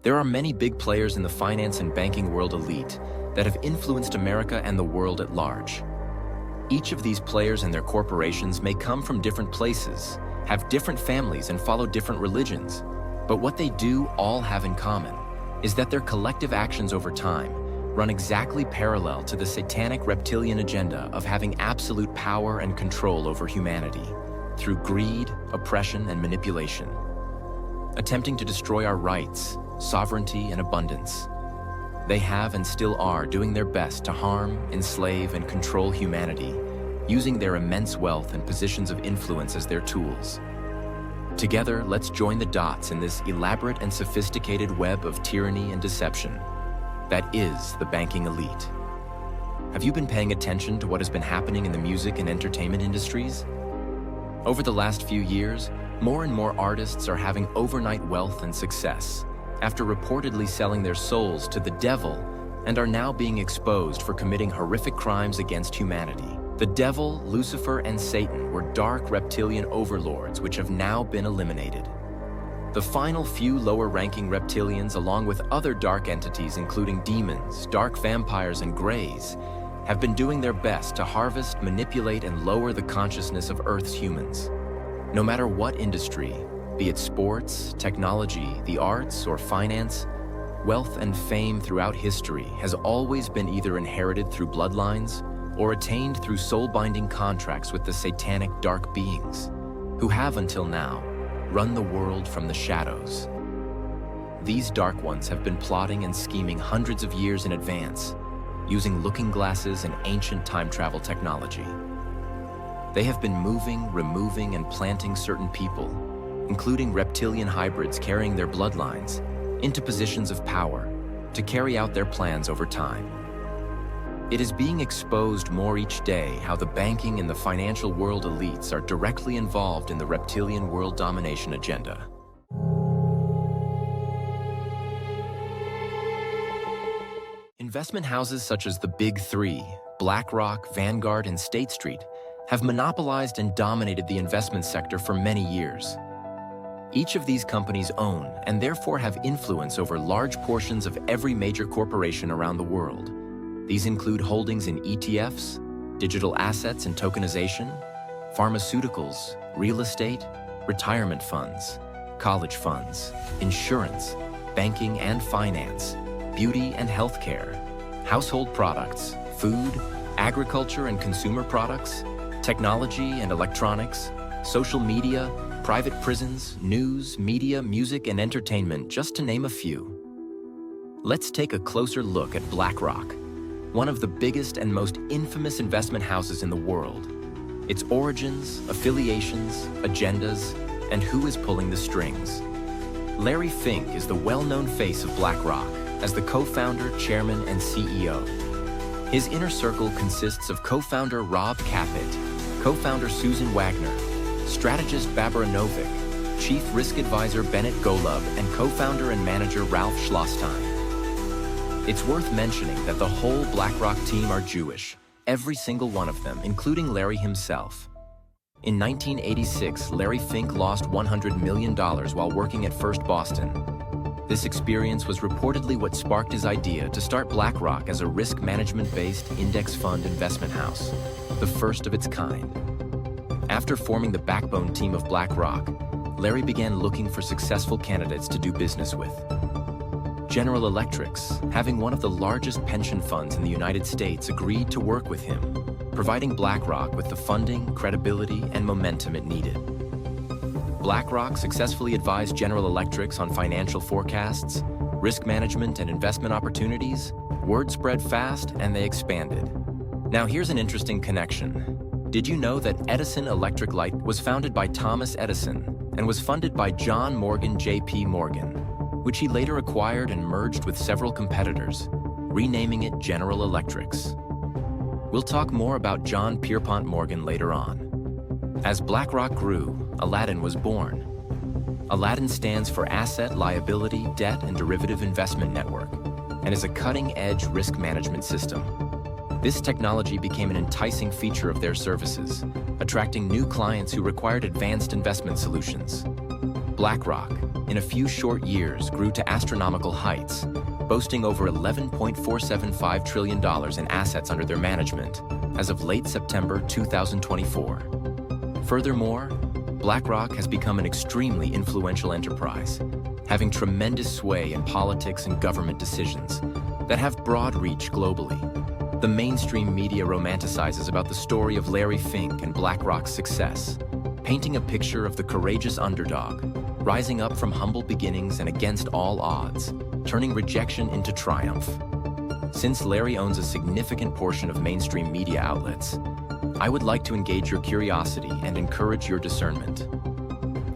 There are many big players in the finance and banking world elite that have influenced America and the world at large. Each of these players and their corporations may come from different places, have different families, and follow different religions. But what they do all have in common is that their collective actions over time run exactly parallel to the satanic reptilian agenda of having absolute power and control over humanity through greed, oppression, and manipulation, attempting to destroy our rights, sovereignty, and abundance. They have and still are doing their best to harm, enslave, and control humanity, using their immense wealth and positions of influence as their tools. Together, let's join the dots in this elaborate and sophisticated web of tyranny and deception that is the banking elite. Have you been paying attention to what has been happening in the music and entertainment industries? Over the last few years, more and more artists are having overnight wealth and success after reportedly selling their souls to the devil and are now being exposed for committing horrific crimes against humanity. The devil, Lucifer, and Satan were dark reptilian overlords which have now been eliminated. The final few lower-ranking reptilians, along with other dark entities including demons, dark vampires, and greys, have been doing their best to harvest, manipulate, and lower the consciousness of Earth's humans. No matter what industry, be it sports, technology, the arts, or finance, wealth and fame throughout history has always been either inherited through bloodlines or attained through soul-binding contracts with the satanic dark beings, who have until now run the world from the shadows. These dark ones have been plotting and scheming hundreds of years in advance, using looking glasses and ancient time travel technology. They have been moving, removing, and planting certain people, including reptilian hybrids carrying their bloodlines, into positions of power to carry out their plans over time. It is being exposed more each day how the banking and the financial world elites are directly involved in the reptilian world domination agenda. Investment houses such as the Big Three, BlackRock, Vanguard, and State Street, have monopolized and dominated the investment sector for many years. Each of these companies own and therefore have influence over large portions of every major corporation around the world. These include holdings in ETFs, digital assets and tokenization, pharmaceuticals, real estate, retirement funds, college funds, insurance, banking and finance, beauty and healthcare, household products, food, agriculture and consumer products, technology and electronics, social media, private prisons, news, media, music, and entertainment, just to name a few. Let's take a closer look at BlackRock, one of the biggest and most infamous investment houses in the world. Its origins, affiliations, agendas, and who is pulling the strings. Larry Fink is the well-known face of BlackRock as the co-founder, chairman, and CEO. His inner circle consists of co-founder Rob Caput, co-founder Susan Wagner, strategist Barbara Novick, chief risk advisor Bennett Golub, and co-founder and manager Ralph Schlosstein. It's worth mentioning that the whole BlackRock team are Jewish, every single one of them, including Larry himself. In 1986, Larry Fink lost $100 million while working at First Boston. This experience was reportedly what sparked his idea to start BlackRock as a risk management-based index fund investment house, the first of its kind. After forming the backbone team of BlackRock, Larry began looking for successful candidates to do business with. General Electrics, having one of the largest pension funds in the United States, agreed to work with him, providing BlackRock with the funding, credibility, and momentum it needed. BlackRock successfully advised General Electrics on financial forecasts, risk management, and investment opportunities. Word spread fast, and they expanded. Now here's an interesting connection. Did you know that Edison Electric Light was founded by Thomas Edison and was funded by John Morgan J.P. Morgan, which he later acquired and merged with several competitors, renaming it General Electrics? We'll talk more about John Pierpont Morgan later on. As BlackRock grew, Aladdin was born. Aladdin stands for Asset, Liability, Debt, and Derivative Investment Network, and is a cutting-edge risk management system. This technology became an enticing feature of their services, attracting new clients who required advanced investment solutions. BlackRock, in a few short years grew to astronomical heights, boasting over $11.475 trillion in assets under their management as of late September 2024. Furthermore, BlackRock has become an extremely influential enterprise, having tremendous sway in politics and government decisions that have broad reach globally. The mainstream media romanticizes about the story of Larry Fink and BlackRock's success, painting a picture of the courageous underdog, rising up from humble beginnings and against all odds, turning rejection into triumph. Since Larry owns a significant portion of mainstream media outlets, I would like to engage your curiosity and encourage your discernment.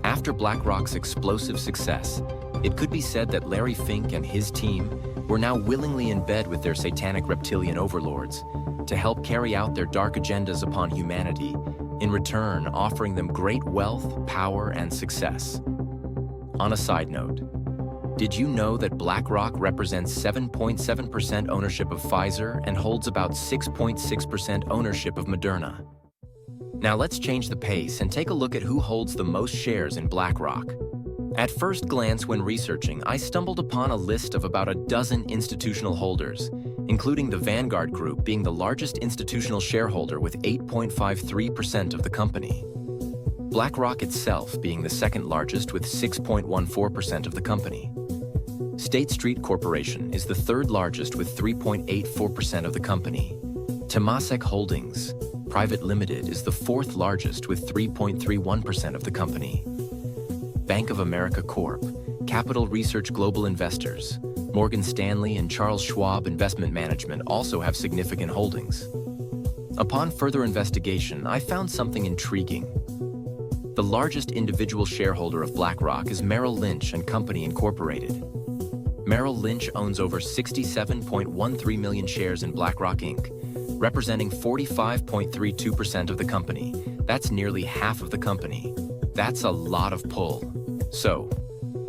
After BlackRock's explosive success, it could be said that Larry Fink and his team were now willingly in bed with their satanic reptilian overlords to help carry out their dark agendas upon humanity, in return offering them great wealth, power, and success. On a side note, did you know that BlackRock represents 7.7% ownership of Pfizer and holds about 6.6% ownership of Moderna? Now let's change the pace and take a look at who holds the most shares in BlackRock. At first glance when researching, I stumbled upon a list of about a dozen institutional holders, including the Vanguard Group being the largest institutional shareholder with 8.53% of the company. BlackRock itself being the second largest with 6.14% of the company. State Street Corporation is the third largest with 3.84% of the company. Temasek Holdings Private Limited is the fourth largest with 3.31% of the company. Bank of America Corp., Capital Research Global Investors, Morgan Stanley and Charles Schwab Investment Management also have significant holdings. Upon further investigation, I found something intriguing. The largest individual shareholder of BlackRock is Merrill Lynch and Company Incorporated. Merrill Lynch owns over 67.13 million shares in BlackRock Inc., representing 45.32% of the company. That's nearly half of the company. That's a lot of pull. So,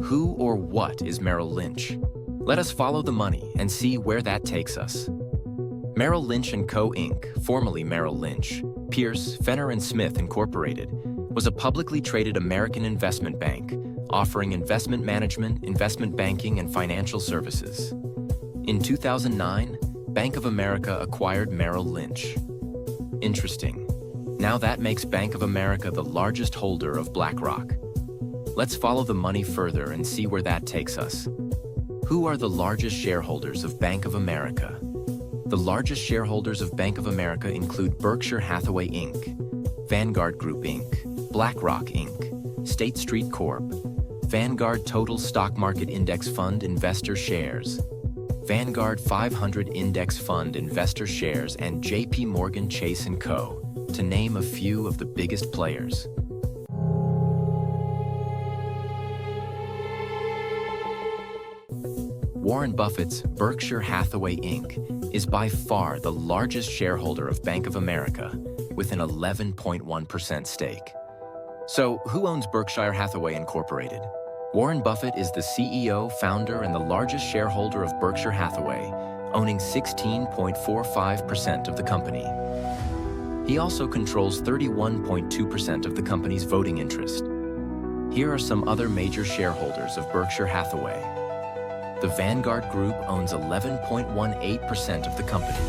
who or what is Merrill Lynch? Let us follow the money and see where that takes us. Merrill Lynch & Co. Inc., formerly Merrill Lynch, Pierce, Fenner & Smith Incorporated, was a publicly traded American investment bank, offering investment management, investment banking, and financial services. In 2009, Bank of America acquired Merrill Lynch. Interesting. Now that makes Bank of America the largest holder of BlackRock. Let's follow the money further and see where that takes us. Who are the largest shareholders of Bank of America? The largest shareholders of Bank of America include Berkshire Hathaway Inc., Vanguard Group Inc., BlackRock Inc., State Street Corp., Vanguard Total Stock Market Index Fund Investor Shares, Vanguard 500 Index Fund Investor Shares, and J.P. Morgan Chase & Co., to name a few of the biggest players. Warren Buffett's Berkshire Hathaway Inc. is by far the largest shareholder of Bank of America, with an 11.1% stake. So, who owns Berkshire Hathaway Incorporated? Warren Buffett is the CEO, founder, and the largest shareholder of Berkshire Hathaway, owning 16.45% of the company. He also controls 31.2% of the company's voting interest. Here are some other major shareholders of Berkshire Hathaway. The Vanguard Group owns 11.18% of the company.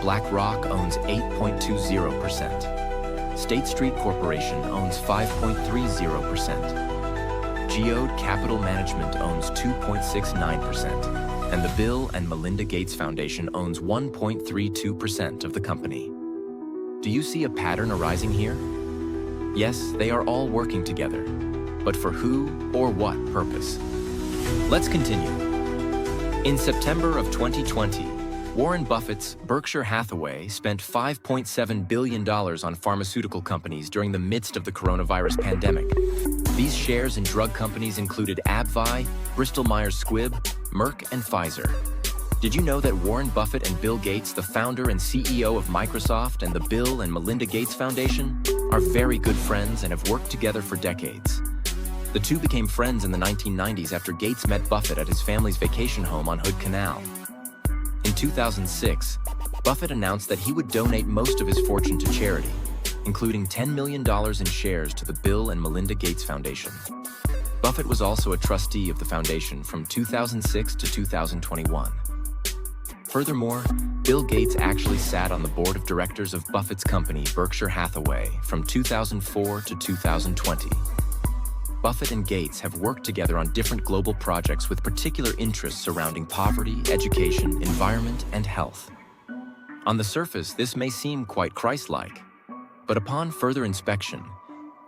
BlackRock owns 8.20%. State Street Corporation owns 5.30%. Geode Capital Management owns 2.69%. And the Bill and Melinda Gates Foundation owns 1.32% of the company. Do you see a pattern arising here? Yes, they are all working together. But for who or what purpose? Let's continue. In September of 2020, Warren Buffett's Berkshire Hathaway spent $5.7 billion on pharmaceutical companies during the midst of the coronavirus pandemic. These shares in drug companies included AbbVie, Bristol Myers Squibb, Merck, and Pfizer. Did you know that Warren Buffett and Bill Gates, the founder and CEO of Microsoft, and the Bill and Melinda Gates Foundation, are very good friends and have worked together for decades? The two became friends in the 1990s after Gates met Buffett at his family's vacation home on Hood Canal. In 2006, Buffett announced that he would donate most of his fortune to charity, including $10 million in shares to the Bill and Melinda Gates Foundation. Buffett was also a trustee of the foundation from 2006 to 2021. Furthermore, Bill Gates actually sat on the board of directors of Buffett's company, Berkshire Hathaway, from 2004 to 2020. Buffett and Gates have worked together on different global projects with particular interests surrounding poverty, education, environment, and health. On the surface, this may seem quite Christ-like, but upon further inspection,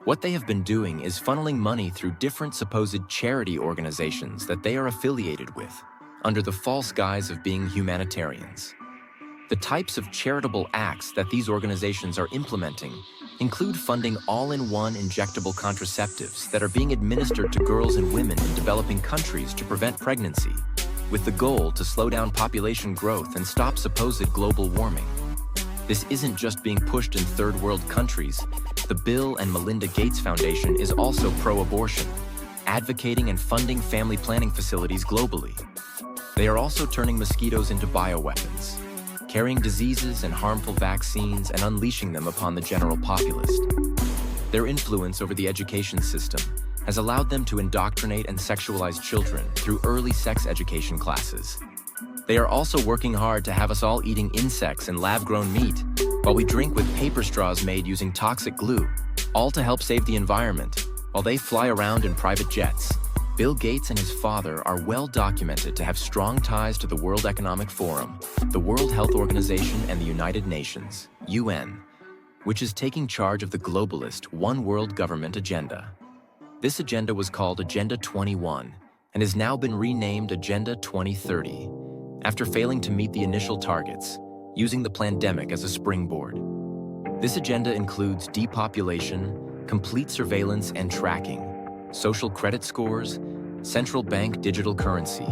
what they have been doing is funneling money through different supposed charity organizations that they are affiliated with, under the false guise of being humanitarians. The types of charitable acts that these organizations are implementing include funding all-in-one injectable contraceptives that are being administered to girls and women in developing countries to prevent pregnancy, with the goal to slow down population growth and stop supposed global warming. This isn't just being pushed in third-world countries. The Bill and Melinda Gates Foundation is also pro-abortion, advocating and funding family planning facilities globally. They are also turning mosquitoes into bioweapons, carrying diseases and harmful vaccines and unleashing them upon the general populace. Their influence over the education system has allowed them to indoctrinate and sexualize children through early sex education classes. They are also working hard to have us all eating insects and lab-grown meat, while we drink with paper straws made using toxic glue, all to help save the environment, while they fly around in private jets. Bill Gates and his father are well documented to have strong ties to the World Economic Forum, the World Health Organization, and the United Nations, UN, which is taking charge of the globalist One World Government agenda. This agenda was called Agenda 21 and has now been renamed Agenda 2030, after failing to meet the initial targets, using the pandemic as a springboard. This agenda includes depopulation, complete surveillance and tracking, social credit scores, central bank digital currency,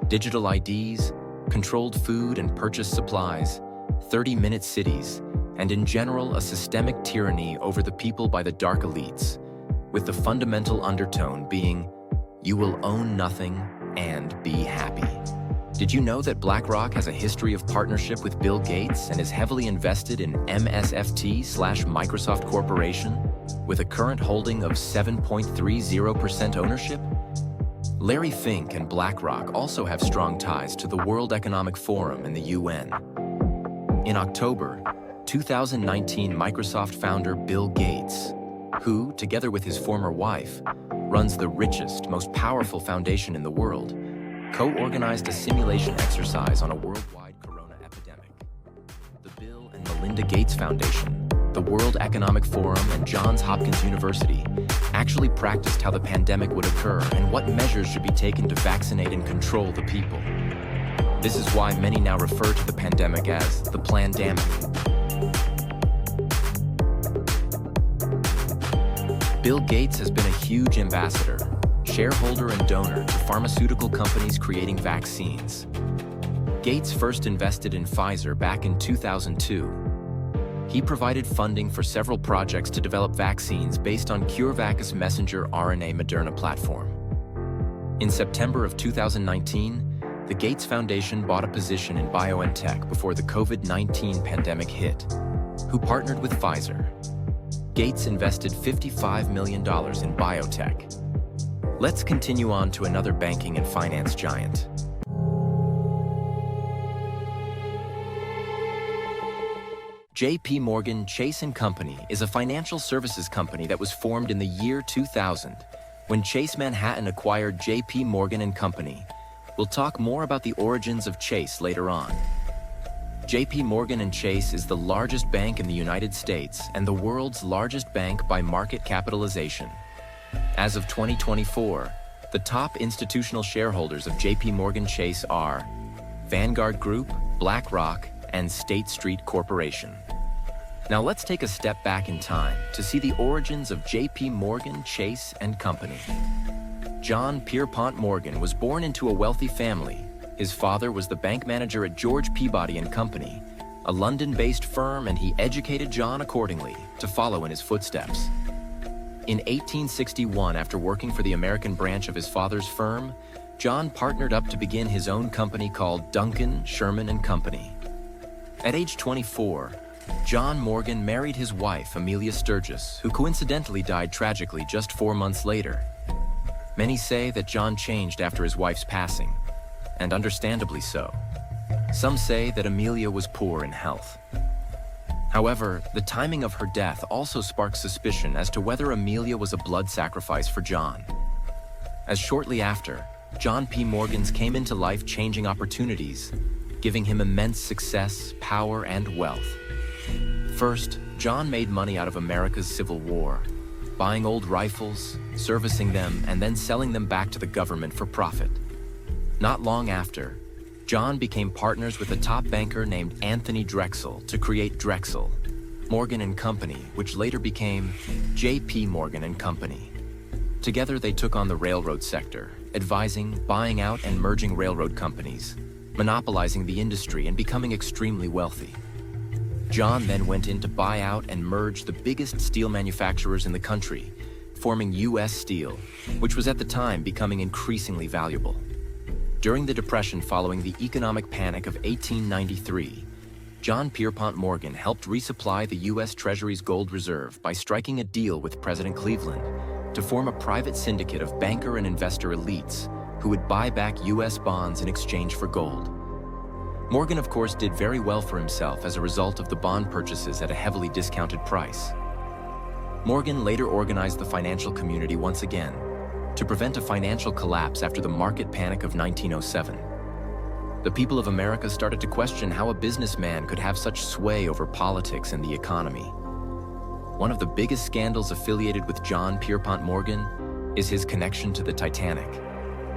digital IDs, controlled food and purchase supplies, 30-minute cities, and in general a systemic tyranny over the people by the dark elites, with the fundamental undertone being, you will own nothing and be happy. Did you know that BlackRock has a history of partnership with Bill Gates and is heavily invested in MSFT/Microsoft Corporation, with a current holding of 7.30% ownership? Larry Fink and BlackRock also have strong ties to the World Economic Forum and the UN. In October 2019, Microsoft founder Bill Gates, who, together with his former wife, runs the richest, most powerful foundation in the world, co-organized a simulation exercise on a worldwide corona epidemic. The Bill and Melinda Gates Foundation, the World Economic Forum, and Johns Hopkins University actually practiced how the pandemic would occur and what measures should be taken to vaccinate and control the people. This is why many now refer to the pandemic as the plandemic. Bill Gates has been a huge ambassador, shareholder and donor to pharmaceutical companies creating vaccines. Gates first invested in Pfizer back in 2002. He provided funding for several projects to develop vaccines based on CureVac's messenger RNA Moderna platform. In September of 2019, the Gates Foundation bought a position in BioNTech before the COVID-19 pandemic hit, who partnered with Pfizer. Gates invested $55 million in biotech. Let's continue on to another banking and finance giant. J.P. Morgan Chase & Company is a financial services company that was formed in the year 2000 when Chase Manhattan acquired J.P. Morgan & Company. We'll talk more about the origins of Chase later on. J.P. Morgan & Chase is the largest bank in the United States and the world's largest bank by market capitalization. As of 2024, the top institutional shareholders of J.P. Morgan Chase are Vanguard Group, BlackRock, and State Street Corporation. Now let's take a step back in time to see the origins of J.P. Morgan Chase & Company. John Pierpont Morgan was born into a wealthy family. His father was the bank manager at George Peabody & Company, a London-based firm, and he educated John accordingly to follow in his footsteps. In 1861, after working for the American branch of his father's firm, John partnered up to begin his own company called Duncan, Sherman & Company. At age 24, John Morgan married his wife, Amelia Sturgis, who coincidentally died tragically just 4 months later. Many say that John changed after his wife's passing, and understandably so. Some say that Amelia was poor in health. However, the timing of her death also sparks suspicion as to whether Amelia was a blood sacrifice for John. As shortly after, John P. Morgan's came into life-changing opportunities, giving him immense success, power, and wealth. First, John made money out of America's Civil War, buying old rifles, servicing them, and then selling them back to the government for profit. Not long after, John became partners with a top banker named Anthony Drexel to create Drexel, Morgan and Company, which later became J.P. Morgan and Company. Together they took on the railroad sector, advising, buying out, and merging railroad companies, monopolizing the industry and becoming extremely wealthy. John then went in to buy out and merge the biggest steel manufacturers in the country, forming U.S. Steel, which was at the time becoming increasingly valuable. During the Depression following the economic panic of 1893, John Pierpont Morgan helped resupply the U.S. Treasury's gold reserve by striking a deal with President Cleveland to form a private syndicate of banker and investor elites who would buy back U.S. bonds in exchange for gold. Morgan, of course, did very well for himself as a result of the bond purchases at a heavily discounted price. Morgan later organized the financial community once again to prevent a financial collapse after the market panic of 1907. The people of America started to question how a businessman could have such sway over politics and the economy. One of the biggest scandals affiliated with John Pierpont Morgan is his connection to the Titanic.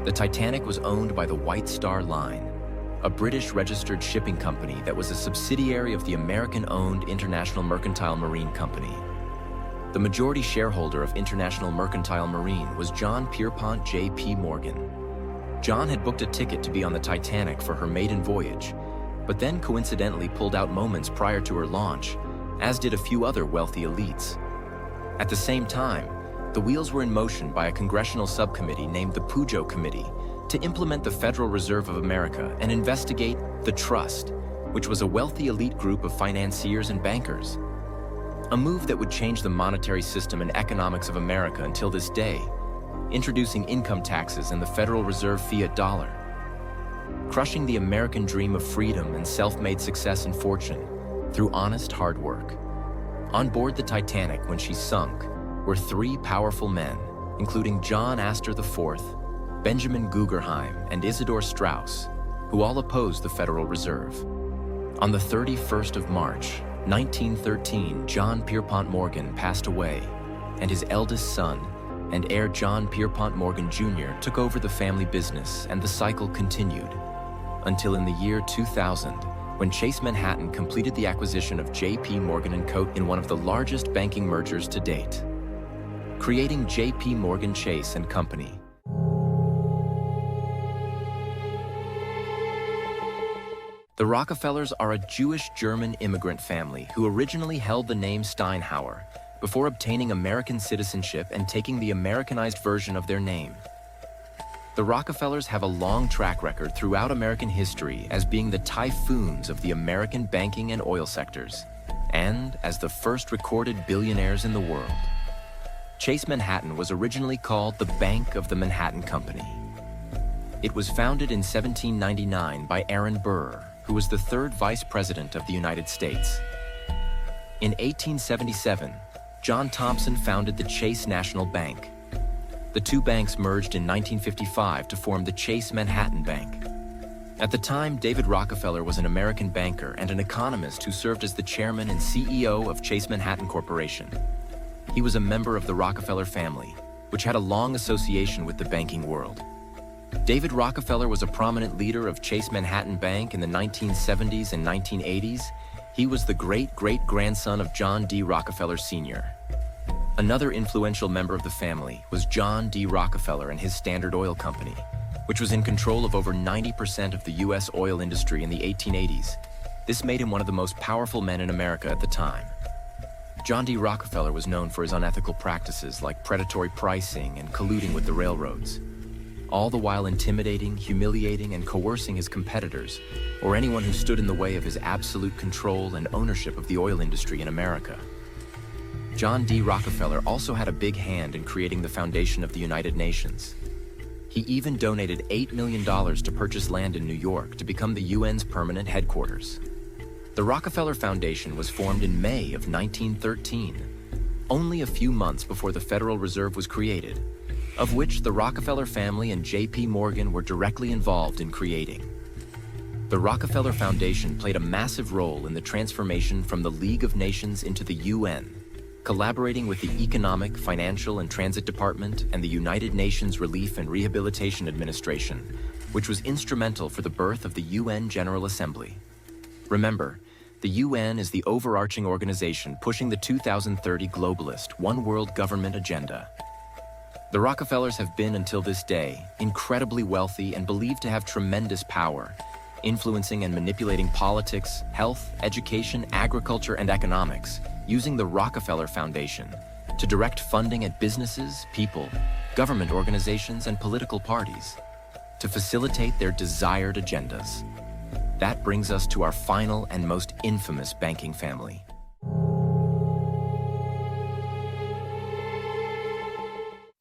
The Titanic was owned by the White Star Line, a British-registered shipping company that was a subsidiary of the American-owned International Mercantile Marine Company. The majority shareholder of International Mercantile Marine was John Pierpont J.P. Morgan. John had booked a ticket to be on the Titanic for her maiden voyage, but then coincidentally pulled out moments prior to her launch, as did a few other wealthy elites. At the same time, the wheels were in motion by a congressional subcommittee named the Pujo Committee to implement the Federal Reserve of America and investigate the Trust, which was a wealthy elite group of financiers and bankers. A move that would change the monetary system and economics of America until this day, introducing income taxes and the Federal Reserve fiat dollar, crushing the American dream of freedom and self-made success and fortune through honest hard work. On board the Titanic when she sunk were three powerful men, including John Astor IV, Benjamin Guggenheim, and Isidor Straus, who all opposed the Federal Reserve. On the 31st of March, 1913, John Pierpont Morgan passed away, and his eldest son and heir John Pierpont Morgan Jr. took over the family business, and the cycle continued until in the year 2000, when Chase Manhattan completed the acquisition of J.P. Morgan & Co. in one of the largest banking mergers to date, creating J.P. Morgan Chase & Company. The Rockefellers are a Jewish-German immigrant family who originally held the name Steinhauer before obtaining American citizenship and taking the Americanized version of their name. The Rockefellers have a long track record throughout American history as being the typhoons of the American banking and oil sectors, and as the first recorded billionaires in the world. Chase Manhattan was originally called the Bank of the Manhattan Company. It was founded in 1799 by Aaron Burr, who was the third vice president of the United States. In 1877, John Thompson founded the Chase National Bank. The two banks merged in 1955 to form the Chase Manhattan Bank. At the time, David Rockefeller was an American banker and an economist who served as the chairman and CEO of Chase Manhattan Corporation. He was a member of the Rockefeller family, which had a long association with the banking world. David Rockefeller was a prominent leader of Chase Manhattan Bank in the 1970s and 1980s. He was the great-great-grandson of John D. Rockefeller Sr. Another influential member of the family was John D. Rockefeller and his Standard Oil Company, which was in control of over 90% of the U.S. oil industry in the 1880s. This made him one of the most powerful men in America at the time. John D. Rockefeller was known for his unethical practices like predatory pricing and colluding with the railroads, all the while intimidating, humiliating, and coercing his competitors or anyone who stood in the way of his absolute control and ownership of the oil industry in America. John D. Rockefeller also had a big hand in creating the foundation of the United Nations. He even donated $8 million to purchase land in New York to become the UN's permanent headquarters. The Rockefeller Foundation was formed in May of 1913, only a few months before the Federal Reserve was created, of which the Rockefeller family and J.P. Morgan were directly involved in creating. The Rockefeller Foundation played a massive role in the transformation from the League of Nations into the UN, collaborating with the Economic, Financial, and Transit Department and the United Nations Relief and Rehabilitation Administration, which was instrumental for the birth of the UN General Assembly. Remember, the UN is the overarching organization pushing the 2030 globalist One World Government agenda. The Rockefellers have been, until this day, incredibly wealthy and believed to have tremendous power, influencing and manipulating politics, health, education, agriculture, and economics, using the Rockefeller Foundation to direct funding at businesses, people, government organizations, and political parties to facilitate their desired agendas. That brings us to our final and most infamous banking family.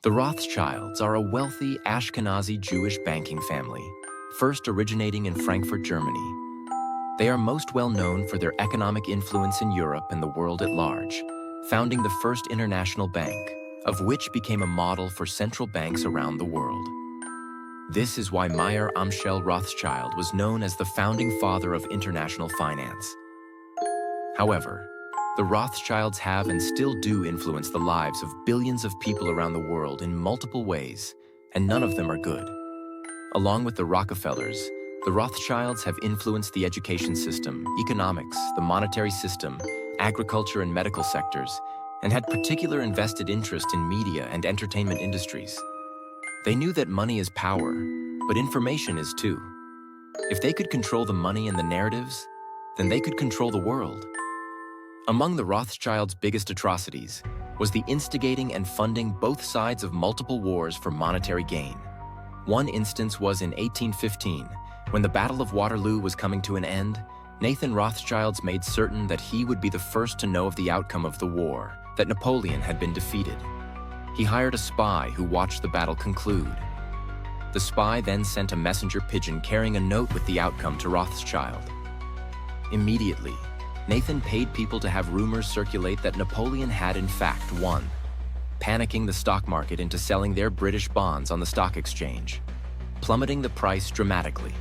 The Rothschilds are a wealthy Ashkenazi Jewish banking family, first originating in Frankfurt, Germany. They are most well known for their economic influence in Europe and the world at large, founding the first international bank, of which became a model for central banks around the world. This is why Meyer Amschel Rothschild was known as the founding father of international finance. However, the Rothschilds have and still do influence the lives of billions of people around the world in multiple ways, and none of them are good. Along with the Rockefellers, the Rothschilds have influenced the education system, economics, the monetary system, agriculture and medical sectors, and had particular invested interest in media and entertainment industries. They knew that money is power, but information is too. If they could control the money and the narratives, then they could control the world. Among the Rothschilds' biggest atrocities was the instigating and funding both sides of multiple wars for monetary gain. One instance was in 1815, when the Battle of Waterloo was coming to an end. Nathan Rothschild made certain that he would be the first to know of the outcome of the war, that Napoleon had been defeated. He hired a spy who watched the battle conclude. The spy then sent a messenger pigeon carrying a note with the outcome to Rothschild. Immediately, Nathan paid people to have rumors circulate that Napoleon had in fact won, panicking the stock market into selling their British bonds on the stock exchange, plummeting the price dramatically.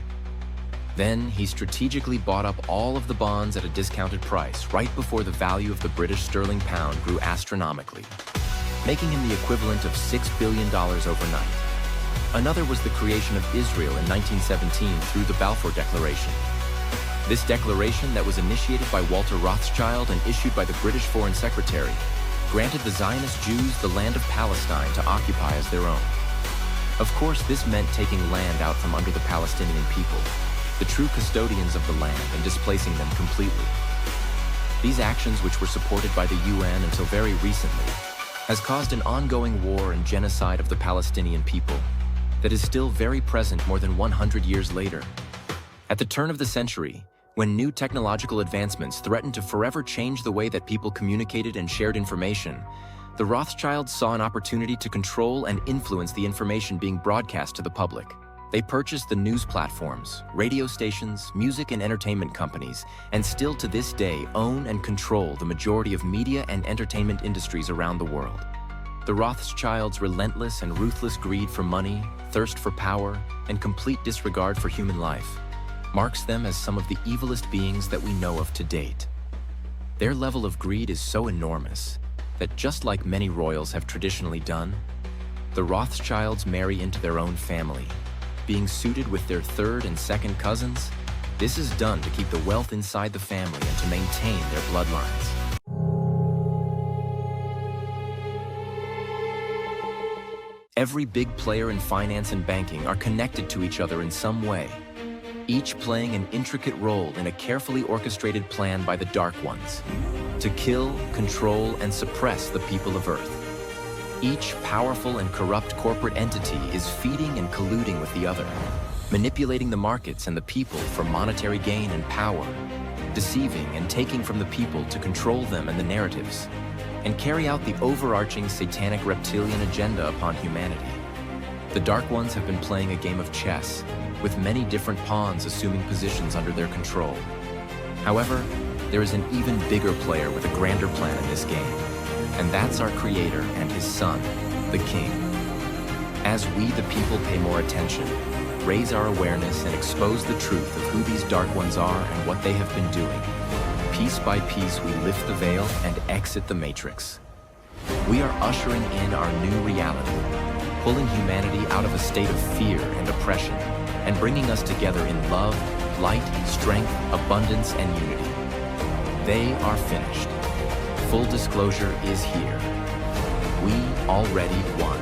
Then he strategically bought up all of the bonds at a discounted price right before the value of the British sterling pound grew astronomically, making him the equivalent of $6 billion overnight. Another was the creation of Israel in 1917 through the Balfour Declaration. This declaration, that was initiated by Walter Rothschild and issued by the British Foreign Secretary, granted the Zionist Jews the land of Palestine to occupy as their own. Of course, this meant taking land out from under the Palestinian people, the true custodians of the land, and displacing them completely. These actions, which were supported by the UN until very recently, has caused an ongoing war and genocide of the Palestinian people that is still very present more than 100 years later. At the turn of the century, when new technological advancements threatened to forever change the way that people communicated and shared information, the Rothschilds saw an opportunity to control and influence the information being broadcast to the public. They purchased the news platforms, radio stations, music and entertainment companies, and still to this day own and control the majority of media and entertainment industries around the world. The Rothschilds' relentless and ruthless greed for money, thirst for power, and complete disregard for human life marks them as some of the evilest beings that we know of to date. Their level of greed is so enormous that, just like many royals have traditionally done, the Rothschilds marry into their own family, being suited with their third and second cousins. This is done to keep the wealth inside the family and to maintain their bloodlines. Every big player in finance and banking are connected to each other in some way, each playing an intricate role in a carefully orchestrated plan by the Dark Ones to kill, control, and suppress the people of Earth. Each powerful and corrupt corporate entity is feeding and colluding with the other, manipulating the markets and the people for monetary gain and power, deceiving and taking from the people to control them and the narratives, and carry out the overarching satanic reptilian agenda upon humanity. The Dark Ones have been playing a game of chess, with many different pawns assuming positions under their control. However, there is an even bigger player with a grander plan in this game, and that's our creator and his son, the King. As we, the people, pay more attention, raise our awareness, and expose the truth of who these Dark Ones are and what they have been doing, piece by piece we lift the veil and exit the Matrix. We are ushering in our new reality, pulling humanity out of a state of fear and oppression, and bringing us together in love, light, strength, abundance, and unity. They are finished. Full disclosure is here. We already won.